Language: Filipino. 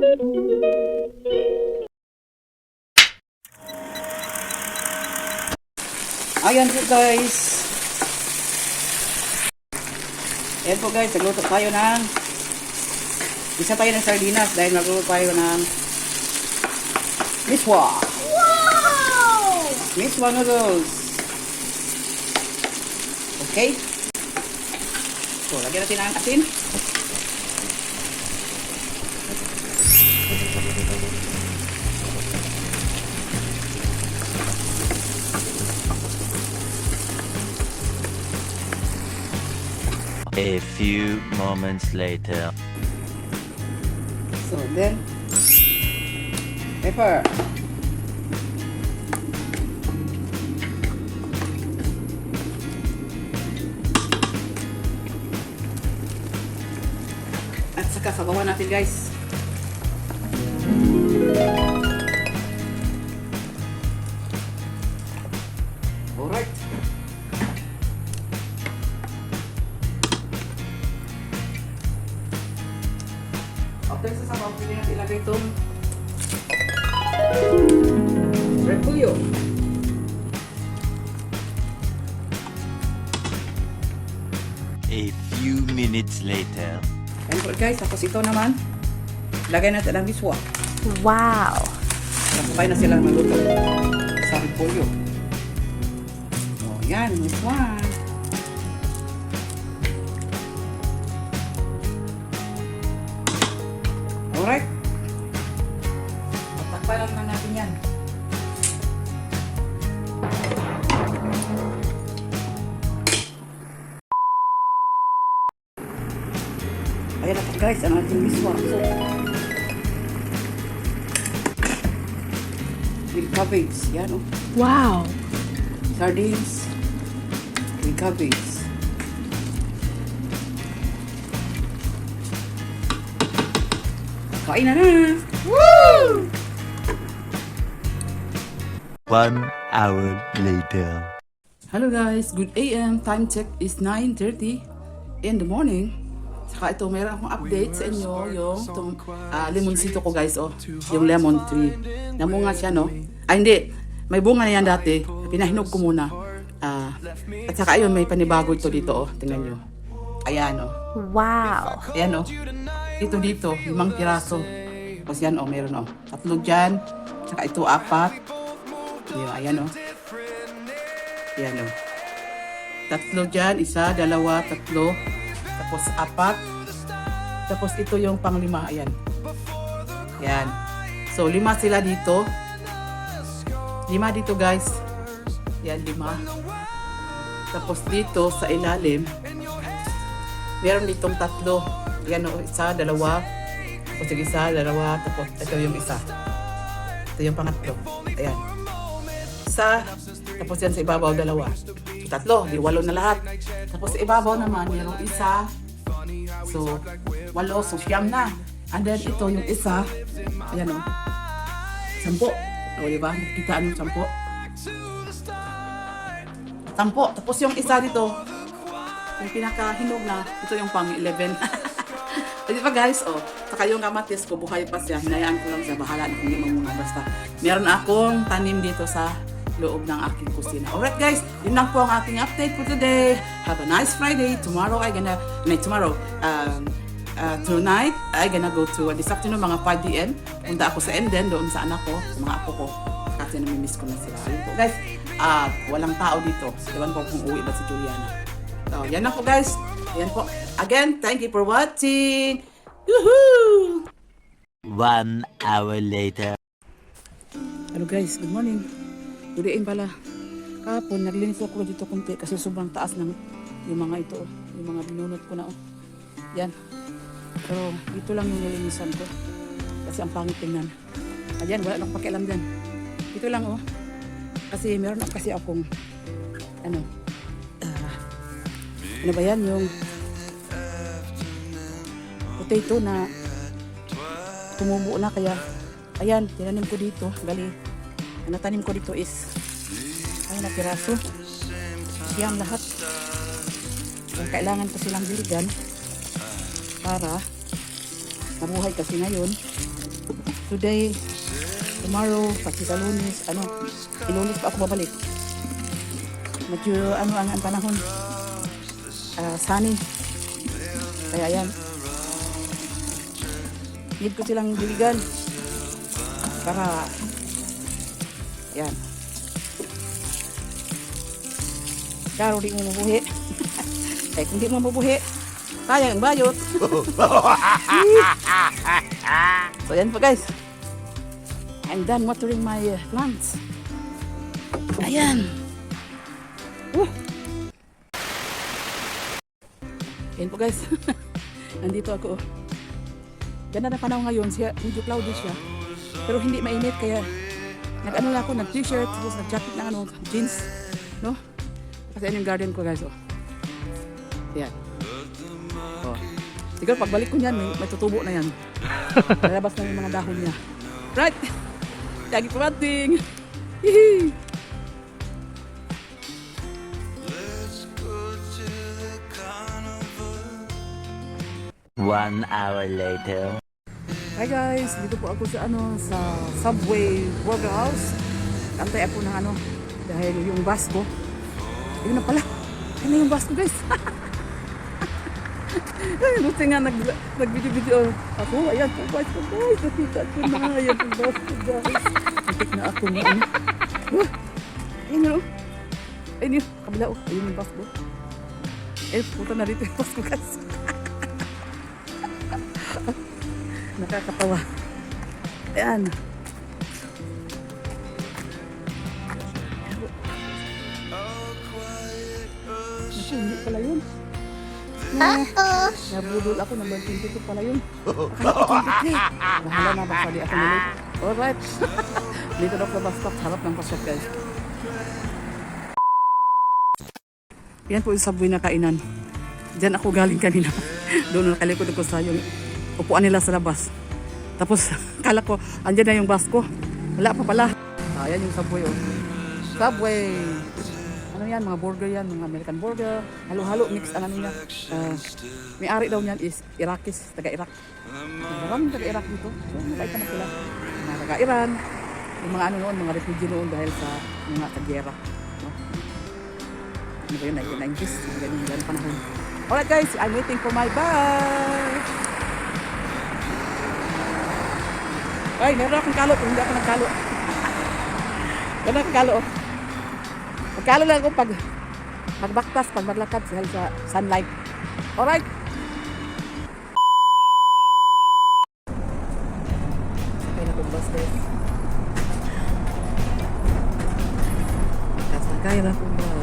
Ayan po guys. Ayan po guys, nagluto tayo ng isa tayo ng sardinas dahil nagluto tayo ng miswa. Wow! Miswa noodles. Okay. So, lagyan natin ang asin. A few moments later. So, then pepper. At saka sabawan natin guys. Alright. After sa sabaw, pwede natin ilagay itong repolyo. A few minutes later. And for guys, tapos ito naman, lagay natin ang miswa. Wow! Nakapay na sila maluto sa repolyo. O, yan, miswa. Alright. Patakpan lang natin yan. Ayan na po guys, ang ating miswa. So, with cabbage. Yan o. Wow! Sardines with cabbage. Kain na na! Woo! 1 hour later. Hello guys, good AM. Time check is 9:30 in the morning. Saka ito, mayroon akong update sa inyo yung itong limoncito ko guys, oh. Yung lemon tree. Namunga siya, no? Ay, hindi. May bunga na yan dati. Pinahinog ko muna. At saka ayun, may panibago ito dito, oh. Tingnan nyo. Ayan, oh. Wow! Ayan, oh. Dito, 5 piraso. Tapos yan, oh, meron, oh. 3 dyan. Saka ito, 4. Ayan, oh. Ayan, oh. 3 dyan, 1, 2, 3. Tapos 4. Tapos ito yung pang-5. Ayan. Ayan. So, 5 sila dito. 5 dito, guys. Ayan, 5. Tapos dito, sa ilalim, meron ditong 3. Ayan, 1, 2. Tapos yung 1, 2. Tapos ito yung 1. Ito yung pangatlo. Ayan. 1. Tapos yan sa ibabaw, 2. 3, di 8 na lahat. Tapos sa ibabaw naman, mayroong 1. So, 8. So, 9 na. And then, ito yung 1. Ayan o. 10. O, diba? Nakikitaan yung 10. 10. Tapos yung 1 dito, yung pinakahinog na, ito yung pang 11. O, diba guys? O, saka yung kamatis ko, buhay pa siya. Hinayaan ko lang sa bahala na hindi mamunga. Basta, meron akong tanim dito sa loob ng aking kusina. Alright guys, yun lang po ang ating update for today. Have a nice Friday. Tomorrow tonight I gonna go to this afternoon mga 5 p.m. Punta ako sa Enden doon sa anak ko, sa mga apo ko. Kasi namimiss ko na sila. Ayun po guys, walang tao dito. Ewan ko kung uwi ba si Juliana. So, yan lang po guys. Yan po. Again, thank you for watching. Woohoo! 1 hour later. Hello guys, good morning. Uliin pala. Kapon, naglinis ako dito kunti kasi sobrang taas ng yung mga ito. Yung mga binunot ko na. Yan. Pero dito lang yung nilinisan ko. Kasi ang pangit tingnan. Ayan, wala nang pakialam dyan. Dito lang oh. Kasi meron kasi akong ano ba yan? Yung potato na tumubo na kaya ayan, tinanim ko dito. Bali, ang natanim ko dito is ay na piraso. Siyam lahat. So, kailangan ko silang biligan para mabuhay kasi ngayon. today, tomorrow, pati sa Lunes, Lunes pa ako babalik. Medyo ang panahon, sunny. Kaya yan. Need ko silang diligan para yan. Karo di mo mabuhi. Eh kung di mo mabuhi, sayang ang bayot. So yan po guys. I'm done watering my plants. Ayan. Yan po guys. Nandito ako. Ganda na panahon ngayon. Medyo cloudy siya. Pero hindi mainit kaya nag-ano lang ako, nag-t-shirt, tapos nag-jacket ng jeans. No? Kasi yan yung garden ko guys. Oh. Yan. Oh. Siguro pagbalik ko niyan, may tutubo na yan. Lalabas na yung mga dahon niya. Right? Lagi pumating. Hihi. 1 hour later. Hi guys, dito po ako sa Subway Burger House. Antay ako ng dahil yung bus ko. Yun na pala. Ano yung bus ko guys? Buti nga nag-video-video ako. Ayan po bus ko guys. Nakita ko na. Ayan po bus ko guys. Nakita na ako na. Ayun o. Ayun yun. Kabila o. Ayun yung bus ko. Puta na dito yung bus ko guys. Nakakatawa. Ayan. Naku, hindi pala yun. Nabudol ako ng 22 pala yun. Akala ko 23. Bahala na baka di ako nalit. Alright. Dito na ako sa bus stop. Harap ng bus stop guys. Yan po yung Subway na kainan. Diyan ako galing kanina. Doon nakalikod ko sa yung upuan nila sa labas. Tapos, kala ko, andyan na yung bus ko. Wala pa pala. Ayan yung Subway. Oh. Subway. Ano yan? Mga burger yan. Mga American burger. Halo-halo. Mix ang niya. May-ari daw niyan is Iraqis. Taga-Iraq. Maraming taga-Iraq dito. So, mabait naman sila. Mga taga-Iran. Yung mga mga refugee noon dahil sa mga tag-gera. No? Ano ba yun? 1990s. Ganyan panahon. Alright guys, I'm waiting for my bus. Ay, meron akong kalo kung hindi ako nagkalo. Meron akong kalo. Magkalo lang ako pag magbaktas, pag maglakad sa sunlight. Alright. Sakay na kong bus guys. Sakay na kong bus.